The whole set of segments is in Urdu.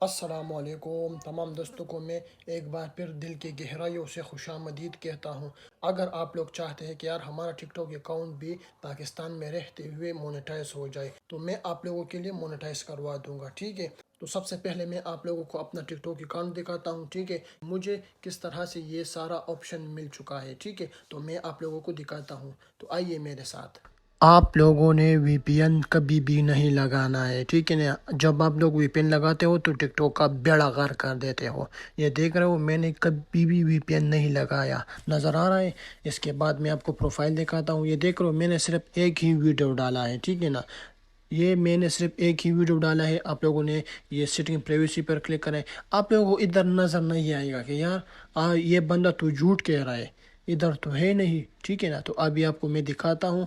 السلام علیکم تمام دوستوں کو میں ایک بار پھر دل کی گہرائیوں سے خوش آمدید کہتا ہوں۔ اگر آپ لوگ چاہتے ہیں کہ یار ہمارا ٹک ٹاک اکاؤنٹ بھی پاکستان میں رہتے ہوئے مونیٹائز ہو جائے تو میں آپ لوگوں کے لیے مونیٹائز کروا دوں گا، ٹھیک ہے؟ تو سب سے پہلے میں آپ لوگوں کو اپنا ٹک ٹاک اکاؤنٹ دکھاتا ہوں، ٹھیک ہے؟ مجھے کس طرح سے یہ سارا آپشن مل چکا ہے، ٹھیک ہے؟ تو میں آپ لوگوں کو دکھاتا ہوں، تو آئیے میرے ساتھ۔ آپ لوگوں نے وی پی این کبھی بھی نہیں لگانا ہے، ٹھیک ہے نا؟ جب آپ لوگ وی پی این لگاتے ہو تو ٹک ٹاک کا بیڑا غرق کر دیتے ہو۔ یہ دیکھ رہے ہو، میں نے کبھی بھی وی پی این نہیں لگایا، نظر آ رہا ہے؟ اس کے بعد میں آپ کو پروفائل دکھاتا ہوں۔ یہ دیکھ رہے ہو، میں نے صرف ایک ہی ویڈیو ڈالا ہے، ٹھیک ہے نا؟ یہ میں نے صرف ایک ہی ویڈیو ڈالا ہے۔ آپ لوگوں نے یہ سیٹنگ پرائیویسی پر کلک کریں، آپ لوگوں کو ادھر نظر نہیں آئے گا کہ یار یہ بندہ تو جھوٹ کہہ رہا ہے، ادھر تو ہے نہیں، ٹھیک ہے نا؟ تو ابھی آپ کو میں دکھاتا ہوں۔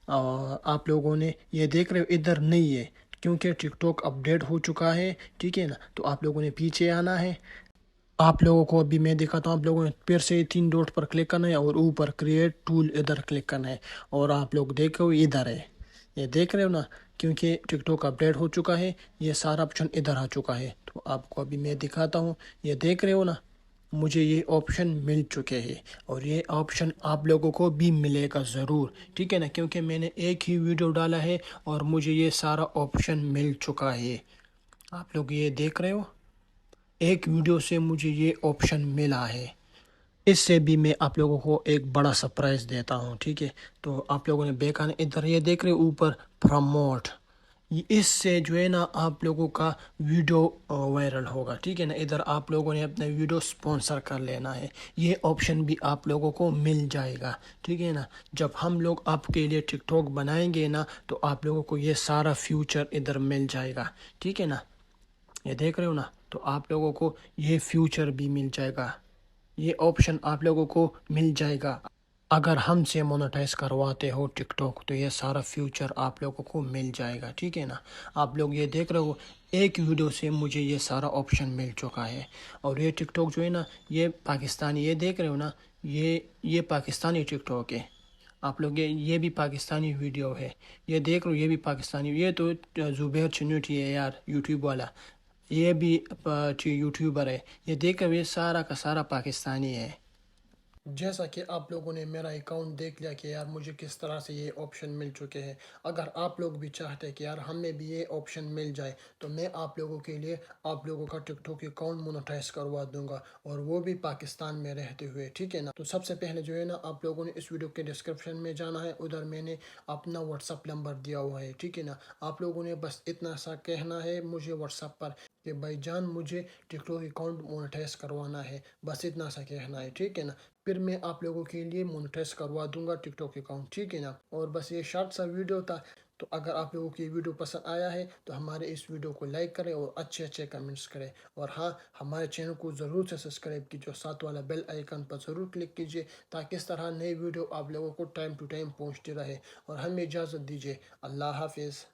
آپ لوگوں نے یہ دیکھ رہے ہو ادھر نہیں ہے، کیونکہ ٹک ٹاک اپ ڈیٹ ہو چکا ہے، ٹھیک ہے نا؟ تو آپ لوگوں نے پیچھے آنا ہے۔ آپ لوگوں کو ابھی میں دکھاتا ہوں، آپ لوگوں نے پھر سے 3 ڈاٹ پر کلک کرنا ہے اور اوپر کریٹ ٹول ادھر کلک کرنا ہے، اور آپ لوگ دیکھو ادھر ہے، یہ دیکھ رہے ہو نا؟ کیونکہ ٹک ٹاک اپ ڈیٹ ہو چکا ہے، یہ سارا آپشن ادھر آ چکا ہے۔ تو آپ کو ابھی میں دکھاتا ہوں، یہ دیکھ رہے ہو نا؟ مجھے یہ آپشن مل چکے ہیں، اور یہ آپشن آپ لوگوں کو بھی ملے گا ضرور، ٹھیک ہے نا؟ کیونکہ میں نے ایک ہی ویڈیو ڈالا ہے اور مجھے یہ سارا آپشن مل چکا ہے۔ آپ لوگ یہ دیکھ رہے ہو، ایک ویڈیو سے مجھے یہ آپشن ملا ہے۔ اس سے بھی میں آپ لوگوں کو ایک بڑا سرپرائز دیتا ہوں، ٹھیک ہے؟ تو آپ لوگوں نے بیکان ادھر یہ دیکھ رہے ہو اوپر پروموٹ، اس سے جو ہے نا آپ لوگوں کا ویڈیو وائرل ہوگا، ٹھیک ہے نا؟ ادھر آپ لوگوں نے اپنا ویڈیو سپانسر کر لینا ہے، یہ آپشن بھی آپ لوگوں کو مل جائے گا، ٹھیک ہے نا؟ جب ہم لوگ آپ کے لیے ٹک ٹاک بنائیں گے نا تو آپ لوگوں کو یہ سارا فیوچر ادھر مل جائے گا، ٹھیک ہے نا؟ یہ دیکھ رہے ہو نا؟ تو آپ لوگوں کو یہ فیوچر بھی مل جائے گا، یہ آپشن آپ لوگوں کو مل جائے گا۔ اگر ہم سے مونیٹائز کرواتے ہو ٹک ٹاک تو یہ سارا فیوچر آپ لوگوں کو مل جائے گا، ٹھیک ہے نا؟ آپ لوگ یہ دیکھ رہے ہو، ایک ویڈیو سے مجھے یہ سارا آپشن مل چکا ہے، اور یہ ٹک ٹاک جو ہے نا یہ پاکستانی، یہ دیکھ رہے ہو نا؟ یہ پاکستانی ٹک ٹاک ہے۔ آپ لوگ یہ بھی پاکستانی ویڈیو ہے، یہ دیکھ رہے ہو، یہ بھی پاکستانی، یہ تو زبیر چنوٹی ہے یار، یوٹیوب والا، یہ بھی یوٹیوبر ہے۔ یہ دیکھ رہے ہو، یہ سارا کا سارا پاکستانی ہے۔ جیسا کہ آپ لوگوں نے میرا اکاؤنٹ دیکھ لیا کہ یار مجھے کس طرح سے یہ آپشن مل چکے ہیں، اگر آپ لوگ بھی چاہتے ہیں کہ یار ہمیں بھی یہ آپشن مل جائے تو میں آپ لوگوں کے لیے آپ لوگوں کا ٹک ٹاک اکاؤنٹ مونیٹائز کروا دوں گا، اور وہ بھی پاکستان میں رہتے ہوئے، ٹھیک ہے نا؟ تو سب سے پہلے جو ہے نا آپ لوگوں نے اس ویڈیو کے ڈسکرپشن میں جانا ہے، ادھر میں نے اپنا واٹس اپ نمبر دیا ہوا ہے، ٹھیک ہے نا؟ آپ لوگوں نے بس اتنا سا کہنا ہے مجھے واٹس اپ پر کہ بھائی جان مجھے ٹک ٹاک اکاؤنٹ مونیٹائز کروانا ہے، بس اتنا سا کہنا ہے، ٹھیک ہے نا؟ پھر میں آپ لوگوں کے لیے مونیٹائز کروا دوں گا ٹک ٹاک اکاؤنٹ، ٹھیک ہے نا؟ اور بس یہ شارٹ سا ویڈیو تھا۔ تو اگر آپ لوگوں کی ویڈیو پسند آیا ہے تو ہمارے اس ویڈیو کو لائک کریں اور اچھے اچھے کمنٹس کریں، اور ہاں، ہمارے چینل کو ضرور سے سبسکرائب کیجیے، ساتھ والا بیل آئیکن پر ضرور کلک کیجیے، تاکہ اس طرح نئی ویڈیو آپ لوگوں کو ٹائم ٹو ٹائم پہنچتی رہے۔ اور ہمیں اجازت دیجیے، اللہ حافظ۔